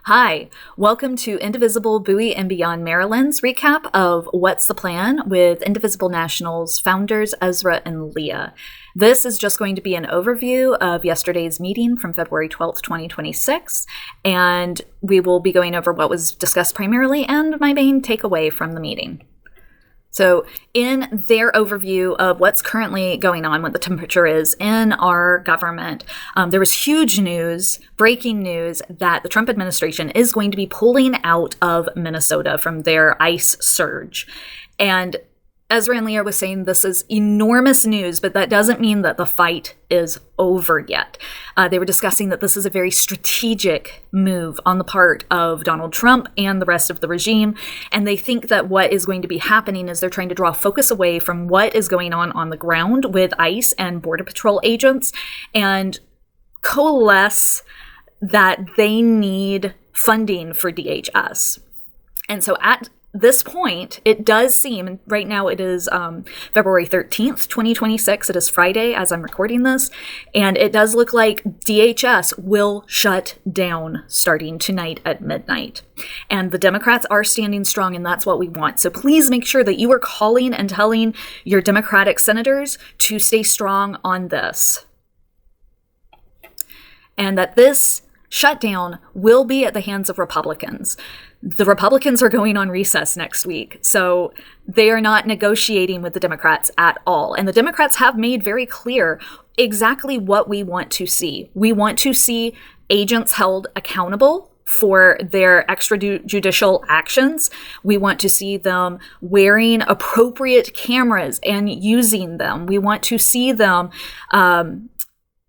Hi, welcome to Indivisible, Bowie, and Beyond Maryland's recap of What's the Plan with Indivisible National's founders, Ezra and Leah. This is just going to be an overview of yesterday's meeting from February 12th, 2026, and we will be going over what was discussed primarily and my main takeaway from the meeting. So in their overview of what's currently going on, what the temperature is in our government, there was huge news, breaking news, that the Trump administration is going to be pulling out of Minnesota from their ICE surge. And Ezra and Leah was saying this is enormous news, but that doesn't mean that the fight is over yet. They were discussing that this is a very strategic move on the part of Donald Trump and the rest of the regime. And they think that what is going to be happening is they're trying to draw focus away from what is going on the ground with ICE and Border Patrol agents and coalesce that they need funding for DHS. And so at this point, it does seem, right now it is February 13th, 2026. It is Friday as I'm recording this. And it does look like DHS will shut down starting tonight at midnight. And the Democrats are standing strong, and that's what we want. So please make sure that you are calling and telling your Democratic senators to stay strong on this. And that this shutdown will be at the hands of Republicans. The Republicans are going on recess next week, so they are not negotiating with the Democrats at all. And the Democrats have made very clear exactly what we want to see. We want to see agents held accountable for their extrajudicial actions. We want to see them wearing appropriate cameras and using them. We want to see them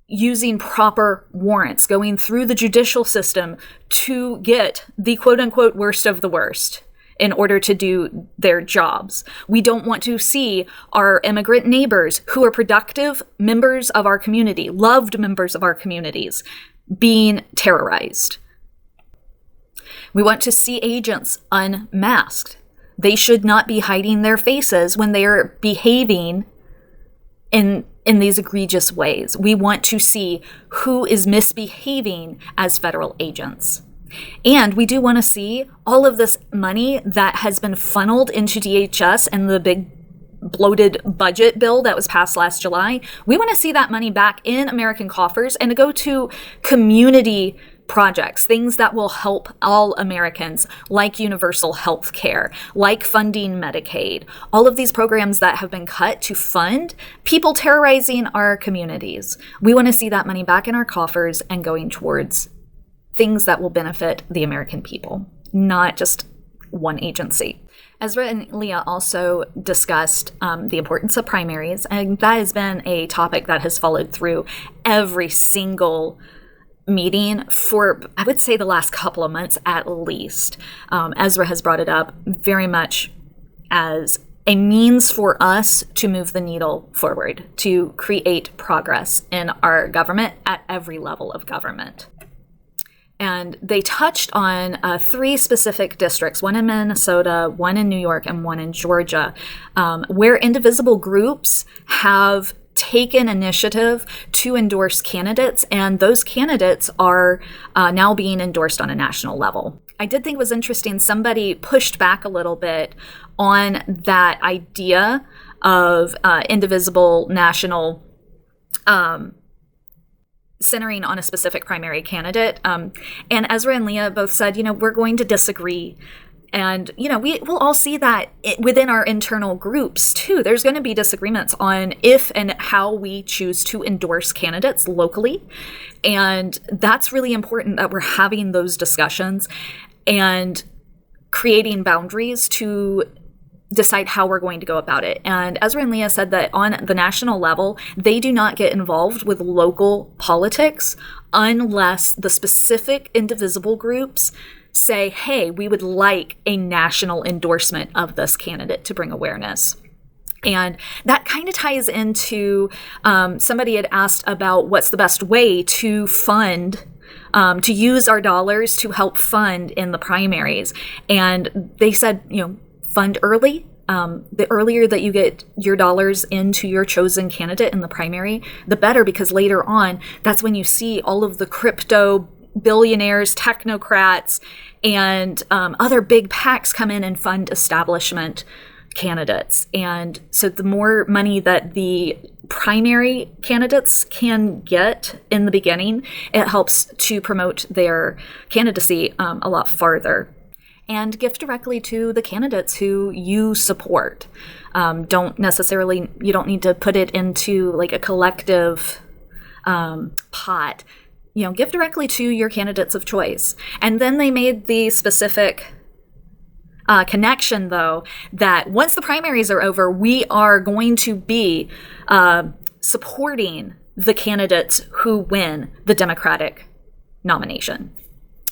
using proper warrants, going through the judicial system to get the quote-unquote worst of the worst in order to do their jobs. We don't want to see our immigrant neighbors who are productive members of our community, loved members of our communities, being terrorized. We want to see agents unmasked. They should not be hiding their faces when they are behaving in these egregious ways. We want to see who is misbehaving as federal agents. And we do want to see all of this money that has been funneled into DHS and the big bloated budget bill that was passed last July. We want to see that money back in American coffers and to go to community projects, things that will help all Americans, like universal health care, like funding Medicaid, all of these programs that have been cut to fund people terrorizing our communities. We want to see that money back in our coffers and going towards things that will benefit the American people, not just one agency. Ezra and Leah also discussed the importance of primaries, and that has been a topic that has followed through every single meeting for, I would say, the last couple of months at least. Ezra has brought it up very much as a means for us to move the needle forward, to create progress in our government at every level of government. And they touched on 3 specific districts, one in Minnesota, one in New York, and one in Georgia, where indivisible groups have taken initiative to endorse candidates, and those candidates are now being endorsed on a national level. I did think it was interesting, somebody pushed back a little bit on that idea of Indivisible National centering on a specific primary candidate. And Ezra and Leah both said, we're going to disagree. And, we will all see that within our internal groups, too. There's going to be disagreements on if and how we choose to endorse candidates locally. And that's really important that we're having those discussions and creating boundaries to decide how we're going to go about it. And Ezra and Leah said that on the national level, they do not get involved with local politics unless the specific indivisible groups say, hey, we would like a national endorsement of this candidate to bring awareness. And that kind of ties into, somebody had asked about what's the best way to fund, to use our dollars to help fund in the primaries. And they said, fund early. The earlier that you get your dollars into your chosen candidate in the primary, the better, because later on, that's when you see all of the crypto billionaires, technocrats, and other big PACs come in and fund establishment candidates. And so the more money that the primary candidates can get in the beginning, it helps to promote their candidacy a lot farther. And give directly to the candidates who you support. You don't need to put it into like a collective pot. Give directly to your candidates of choice. And then they made the specific connection, though, that once the primaries are over, we are going to be supporting the candidates who win the Democratic nomination.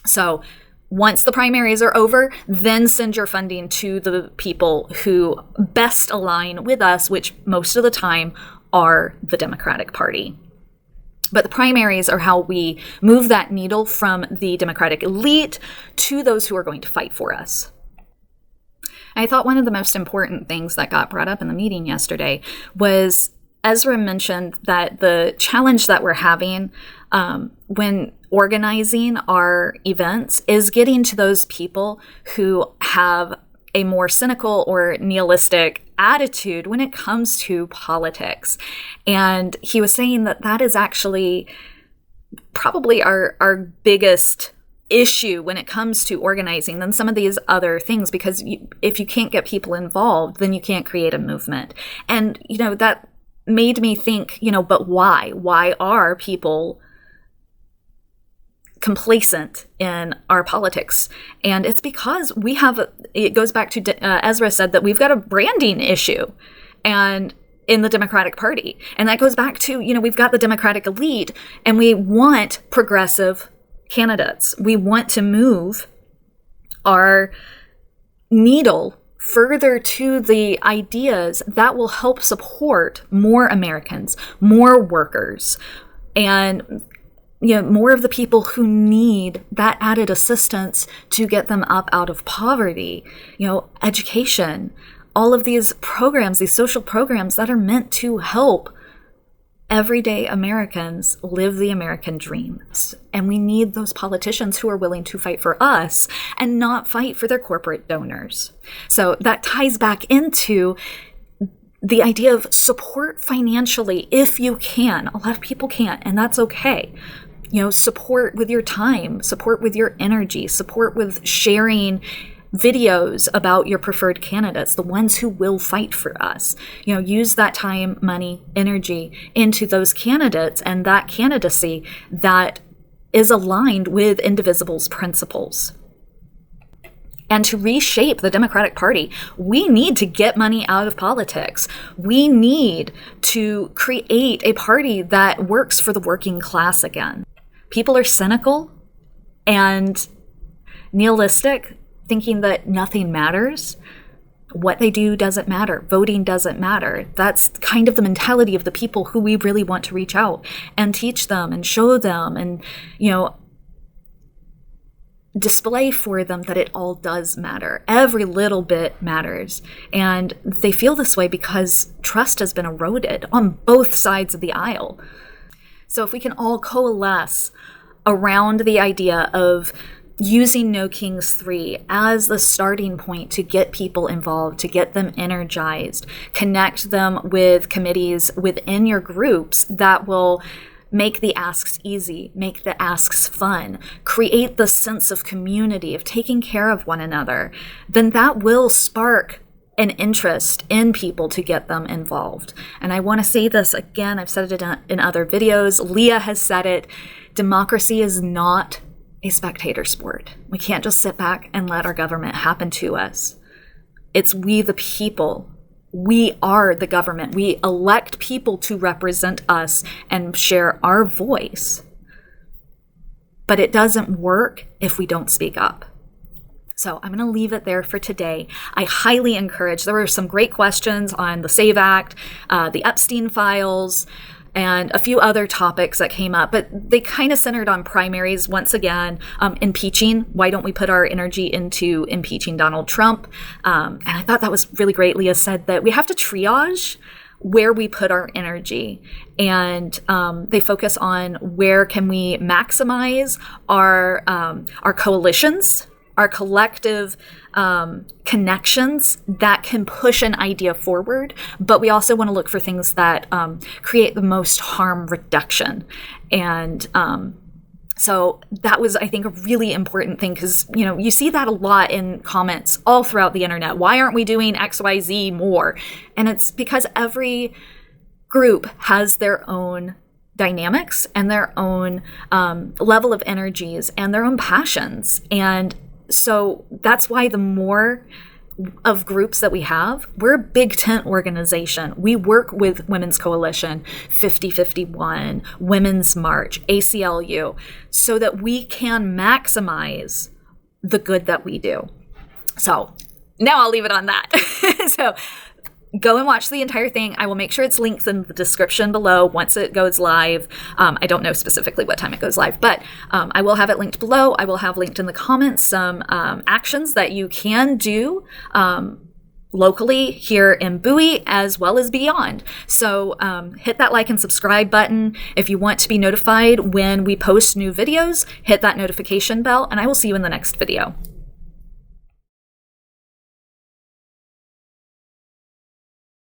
So once the primaries are over, then send your funding to the people who best align with us, which most of the time are the Democratic Party. But the primaries are how we move that needle from the Democratic elite to those who are going to fight for us. I thought one of the most important things that got brought up in the meeting yesterday was Ezra mentioned that the challenge that we're having when organizing our events is getting to those people who have a more cynical or nihilistic attitude when it comes to politics. And he was saying that that is actually probably our biggest issue when it comes to organizing than some of these other things, because if you can't get people involved, then you can't create a movement. And, that made me think, but why? Why are people complacent in our politics? And it's because it goes back to Ezra said that we've got a branding issue and in the Democratic Party. And that goes back to, we've got the Democratic elite and we want progressive candidates. We want to move our needle further to the ideas that will help support more Americans, more workers, and more of the people who need that added assistance to get them up out of poverty, education, all of these programs, these social programs that are meant to help everyday Americans live the American dreams. And we need those politicians who are willing to fight for us and not fight for their corporate donors. So that ties back into the idea of support financially if you can. A lot of people can't, and that's okay. Support with your time, support with your energy, support with sharing videos about your preferred candidates, the ones who will fight for us. Use that time, money, energy into those candidates and that candidacy that is aligned with Indivisible's principles. And to reshape the Democratic Party, we need to get money out of politics. We need to create a party that works for the working class again. People are cynical and nihilistic, thinking that nothing matters. What they do doesn't matter. Voting doesn't matter. That's kind of the mentality of the people who we really want to reach out and teach them and show them and, display for them that it all does matter. Every little bit matters. And they feel this way because trust has been eroded on both sides of the aisle. So if we can all coalesce around the idea of using No Kings 3 as the starting point to get people involved, to get them energized, connect them with committees within your groups that will make the asks easy, make the asks fun, create the sense of community, of taking care of one another, then that will spark an interest in people to get them involved. And I want to say this again, I've said it in other videos, Leah has said it, democracy is not a spectator sport. We can't just sit back and let our government happen to us. It's we the people. We are the government. We elect people to represent us and share our voice. But it doesn't work if we don't speak up. So I'm going to leave it there for today. I highly encourage, there were some great questions on the SAVE Act, the Epstein files, and a few other topics that came up, but they kind of centered on primaries once again, impeaching. Why don't we put our energy into impeaching Donald Trump? And I thought that was really great. Leah said that we have to triage where we put our energy, and they focus on where can we maximize our coalitions, our collective connections that can push an idea forward. But we also want to look for things that create the most harm reduction. And so that was, I think, a really important thing, because, you know, you see that a lot in comments all throughout the internet. Why aren't we doing XYZ more? And it's because every group has their own dynamics and their own level of energies and their own passions. And so that's why the more of groups that we have, we're a big tent organization. We work with Women's Coalition, 5051, Women's March, ACLU, so that we can maximize the good that we do. So now I'll leave it on that. So go and watch the entire thing. I will make sure it's linked in the description below once it goes live. I don't know specifically what time it goes live, but I will have it linked below. I will have linked in the comments some actions that you can do locally here in Bowie as well as beyond. So hit that like and subscribe button. If you want to be notified when we post new videos, hit that notification bell, and I will see you in the next video.